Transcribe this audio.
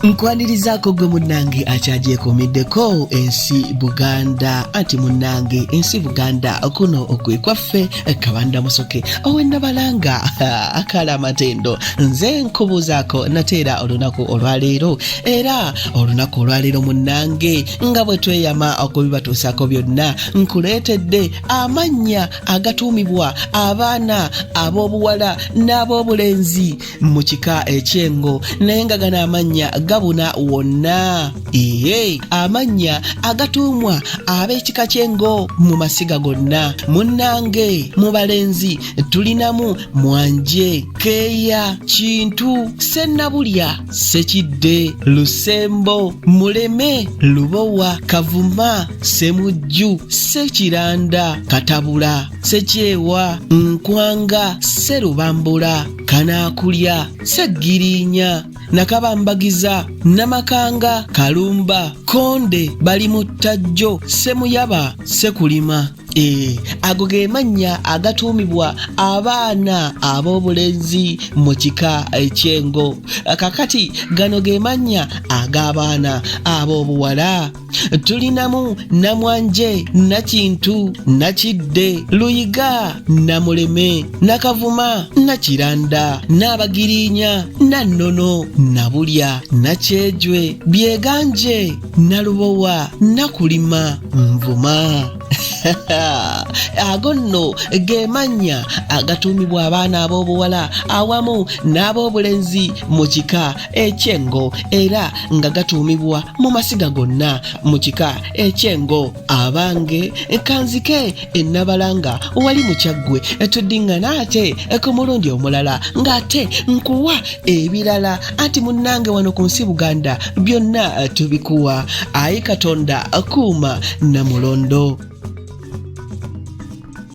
Nkwanirizaako gwe munnange akyagyekuumiddeko ensi Buganda anti munnange ensi Buganda kuno okwekwaffe Kabanda Musoke ow'ennabalanga akala amatendo nze nkubuuzaako nateera olunaku olwaleero era olunaku olwaleero munnange nga bwe tweyama okubibatuusaako byonna nkuleetedde amannya agatuumibwa abaana ab'obuwala n'ab'obulenzi mu kika eky'Engo naye nga gano amannya gabuna wonna amannya agatuumwa ab'ekika ky'Engo mu masiga gonna munnange mu balenzi tulinamu Mwanje, Keeya, Kintu, Sennabulya, Sekidde, Lusembo, Muleme, Lubowa, Kavuma, Semujju, Sekiranda, Katabula, Sekyewa, Nkwanga, Serubambula, Kanaakulya, Segirinya, Nakabambagiza, Namakanga, Kalumba, Konde, Balimuttajjo, Semuyaba, Sekulima. Ago ge mannya agatuumibwa abaana ab'obulenzi mu kika eky'Engo. Kakati gano ge mannya ag'abaana ab'obuwala tulinamu Namwanje, Nakintu, Nakidde, Luyiga, Namuleme, Nakavuma, Nakiranda, Nabagirinya, Nannono, Nabulya, Nakyejwe, Byeganje, Nalubowa, Nakulima, Nvuma. Ago nno ge mannya agatuumibwa abaana ab'obuwala awamu n'ab'obulenzi mu kika eky'Engo era nga gatuumibwa mu masiga gonna mu kika eky'Engo. Abange kanzike ennabalanga wali mu Kyaggwe tuddiŋŋana ate ku mulundi omulala ng'ate nkuwa ebirala anti munnange wano ku nsi Buganda byonna tubikuwa. Ayi Katonda akuuma Namulondo.